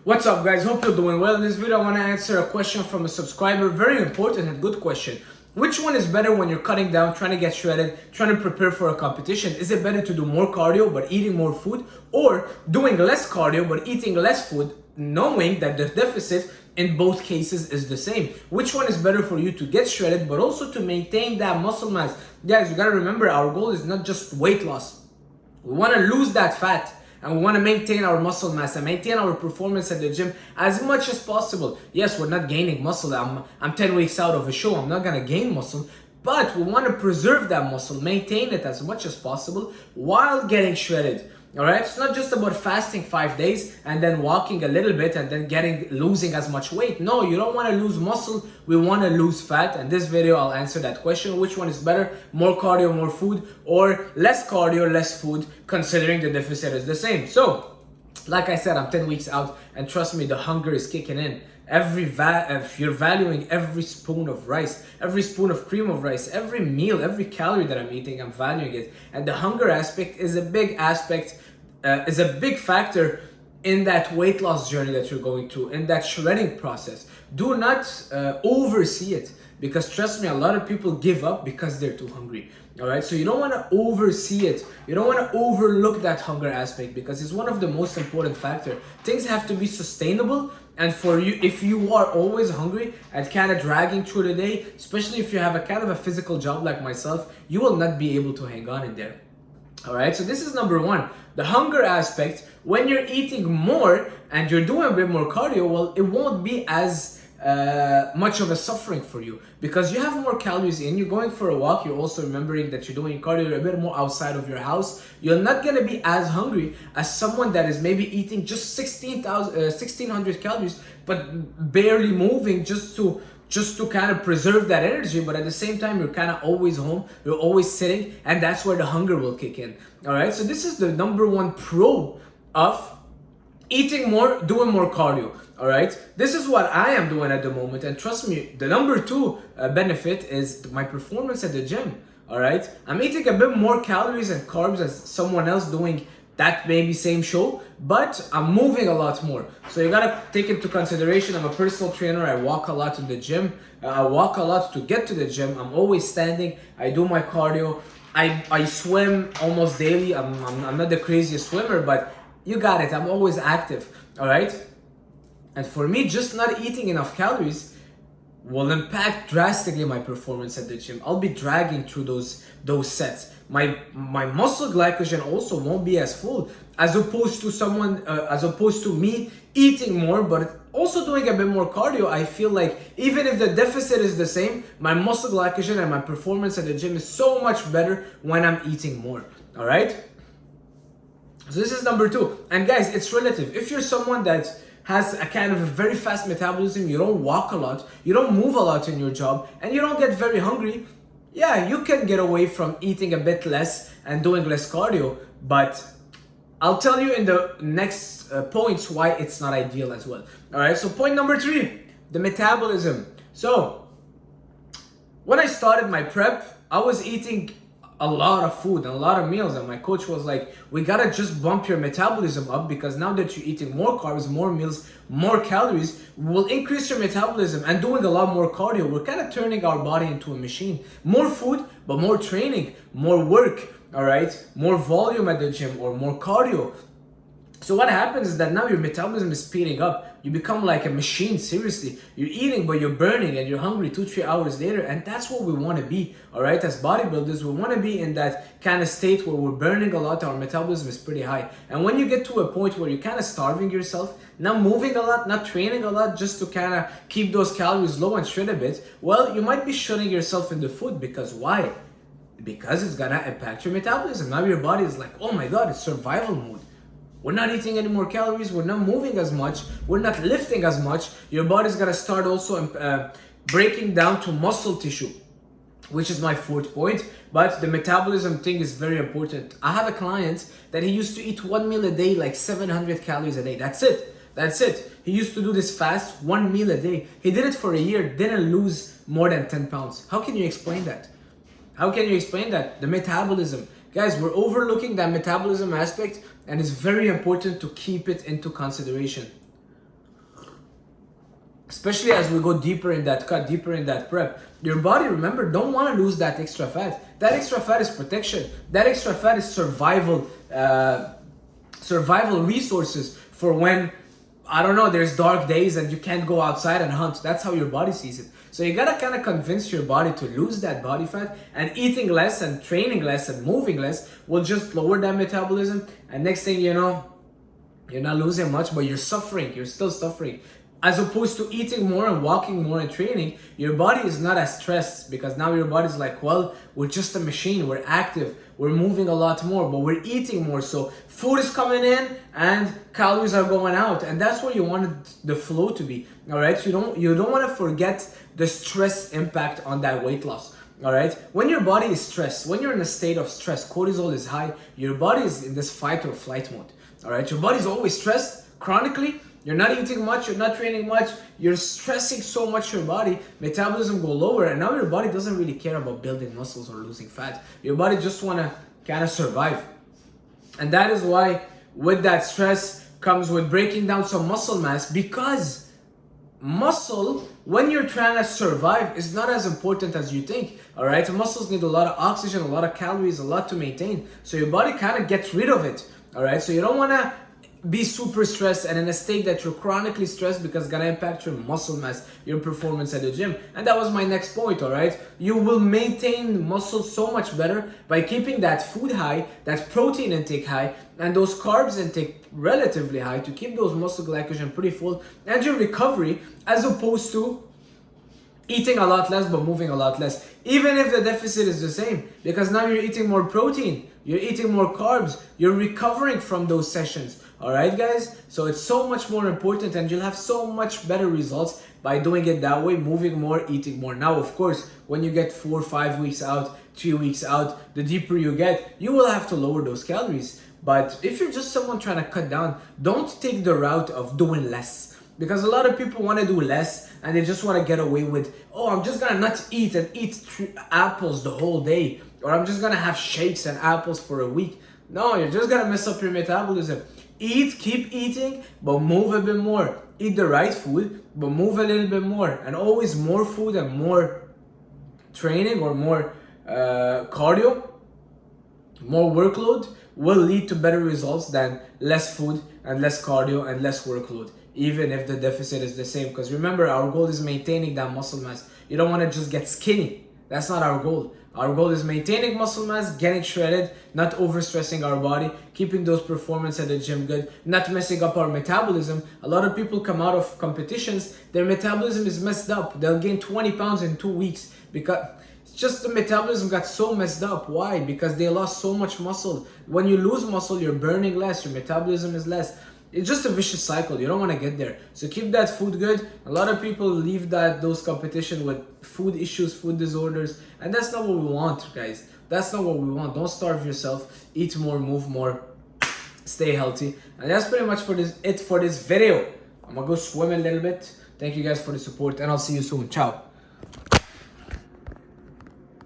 What's up guys, hope you're doing well. In this video I want to answer a question from a subscriber, very important and good question. Which one is better when you're cutting down, trying to get shredded, trying to prepare for a competition? Is it better to do more cardio but eating more food, or doing less cardio but eating less food, knowing that the deficit in both cases is the same? Which one is better for you to get shredded but also to maintain that muscle mass? Guys, you gotta remember, our goal is not just weight loss. We want to lose that fat. And we want to maintain our muscle mass and maintain our performance at the gym as much as possible. Yes, we're not gaining muscle. I'm 10 weeks out of a show. I'm not going to gain muscle. But we want to preserve that muscle, maintain it as much as possible while getting shredded. Alright, it's not just about fasting 5 days and then walking a little bit and then losing as much weight. No, you don't want to lose muscle, we want to lose fat. And this video I'll answer that question. Which one is better? More cardio, more food, or less cardio, less food, considering the deficit is the same? So, like I said, I'm 10 weeks out and trust me, the hunger is kicking in. If you're valuing every spoon of rice, every spoon of cream of rice, every meal, every calorie that I'm eating, I'm valuing it. And the hunger aspect is a big is a big factor in that weight loss journey that you're going through, in that shredding process. Do not oversee it, because trust me, a lot of people give up because they're too hungry. All right, so you don't want to oversee it. You don't want to overlook that hunger aspect, because it's one of the most important factors. Things have to be sustainable. And for you, if you are always hungry and kind of dragging through the day, especially if you have a kind of a physical job like myself, you will not be able to hang on in there. All right, so this is number one. The hunger aspect, when you're eating more and you're doing a bit more cardio, well, it won't be as much of a suffering for you, because you have more calories in. You're going for a walk, you're also remembering that you're doing cardio, you're a bit more outside of your house. You're not going to be as hungry as someone that is maybe eating just 1600 calories but barely moving just to kind of preserve that energy. But at the same time, you're kind of always home, you're always sitting, and that's where the hunger will kick in. All right, so this is the number one pro of eating more, doing more cardio. All right, this is what I am doing at the moment, and trust me, the number two benefit is my performance at the gym. All right, I'm eating a bit more calories and carbs as someone else doing that maybe same show, but I'm moving a lot more. So you gotta take into consideration, I'm a personal trainer, I walk a lot in the gym, I walk a lot to get to the gym, I'm always standing, I do my cardio, I swim almost daily. I'm not the craziest swimmer, but you got it, I'm always active. All right, and for me, just not eating enough calories will impact drastically my performance at the gym. I'll be dragging through those sets. My muscle glycogen also won't be as full, as opposed to me eating more but also doing a bit more cardio. I feel like even if the deficit is the same, my muscle glycogen and my performance at the gym is so much better when I'm eating more. All right, so this is number two. And guys, it's relative. If you're someone that has a kind of a very fast metabolism, you don't walk a lot, you don't move a lot in your job, and you don't get very hungry, yeah, you can get away from eating a bit less and doing less cardio. But I'll tell you in the next points why it's not ideal as well. All right, so point number three, the metabolism. So when I started my prep, I was eating a lot of food and a lot of meals, and my coach was like, we gotta just bump your metabolism up, because now that you're eating more carbs, more meals, more calories will increase your metabolism. And doing a lot more cardio, we're kind of turning our body into a machine. More food but more training, more work, all right, more volume at the gym or more cardio. So what happens is that now your metabolism is speeding up. You become like a machine, seriously. You're eating, but you're burning and you're hungry 2-3 hours later. And that's what we want to be, all right? As bodybuilders, we want to be in that kind of state where we're burning a lot, our metabolism is pretty high. And when you get to a point where you're kind of starving yourself, not moving a lot, not training a lot, just to kind of keep those calories low and shred a bit, well, you might be shutting yourself in the food. Because why? Because it's gonna impact your metabolism. Now your body is like, oh my God, it's survival mode. We're not eating any more calories, we're not moving as much, we're not lifting as much. Your body's gonna start also breaking down to muscle tissue, which is my fourth point. But the metabolism thing is very important. I have a client that he used to eat 1 meal a day, like 700 calories a day. That's it. He used to do this fast, 1 meal a day. He did it for a year, didn't lose more than 10 pounds. How can you explain that? How can you explain that? The metabolism. Guys, we're overlooking that metabolism aspect, and it's very important to keep it into consideration. especially as we go deeper in that cut, deeper in that prep. Your body, remember, don't want to lose that extra fat. That extra fat is protection. That extra fat is survival resources for when, I don't know, there's dark days and you can't go outside and hunt. That's how your body sees it. So you gotta kind of convince your body to lose that body fat, and eating less and training less and moving less will just lower that metabolism. And next thing you know, you're not losing much, but you're suffering. You're still suffering. As opposed to eating more and walking more and training, your body is not as stressed, because now your body's like, well, we're just a machine. We're active. We're moving a lot more, but we're eating more. So food is coming in and calories are going out. And that's where you want the flow to be. All right. So you don't want to forget the stress impact on that weight loss. All right. When your body is stressed, when you're in a state of stress, cortisol is high, your body is in this fight or flight mode. All right. Your body's always stressed chronically. You're not eating much, you're not training much, you're stressing so much your body, metabolism go lower, and now your body doesn't really care about building muscles or losing fat. Your body just wanna kind of survive. And that is why with that stress comes with breaking down some muscle mass, because muscle, when you're trying to survive, is not as important as you think. All right, muscles need a lot of oxygen, a lot of calories, a lot to maintain. So your body kind of gets rid of it. All right, so you don't wanna be super stressed and in a state that you're chronically stressed, because it's gonna impact your muscle mass, your performance at the gym. And that was my next point. All right, you will maintain muscle so much better by keeping that food high, that protein intake high, and those carbs intake relatively high to keep those muscle glycogen pretty full, and your recovery, as opposed to eating a lot less but moving a lot less, even if the deficit is the same, because now you're eating more protein, you're eating more carbs, you're recovering from those sessions. All right, guys, so it's so much more important, and you'll have so much better results by doing it that way, moving more, eating more. Now, of course, when you get 4 or 5 weeks out, 3 weeks out, the deeper you get, you will have to lower those calories. But if you're just someone trying to cut down, don't take the route of doing less, because a lot of people want to do less and they just want to get away with, oh, I'm just gonna not eat and eat apples the whole day, or I'm just gonna have shakes and apples for a week. No, you're just gonna mess up your metabolism. Eat, keep eating, but move a bit more. Eat the right food, but move a little bit more. And always more food and more training, or more cardio, more workload will lead to better results than less food and less cardio and less workload, even if the deficit is the same. Because remember, our goal is maintaining that muscle mass. You don't want to just get skinny. That's not our goal. Our goal is maintaining muscle mass, getting shredded, not overstressing our body, keeping those performance at the gym good, not messing up our metabolism. A lot of people come out of competitions, their metabolism is messed up. They'll gain 20 pounds in 2 weeks because it's just the metabolism got so messed up. Why? Because they lost so much muscle. When you lose muscle, you're burning less, your metabolism is less. It's just a vicious cycle. You don't want to get there. So keep that food good. A lot of people leave those competition with food issues, food disorders, and that's not what we want, guys. That's not what we want. Don't starve yourself. Eat more, move more, stay healthy. And that's pretty much it for this video. I'm gonna go swim a little bit. Thank you guys for the support, and I'll see you soon. Ciao.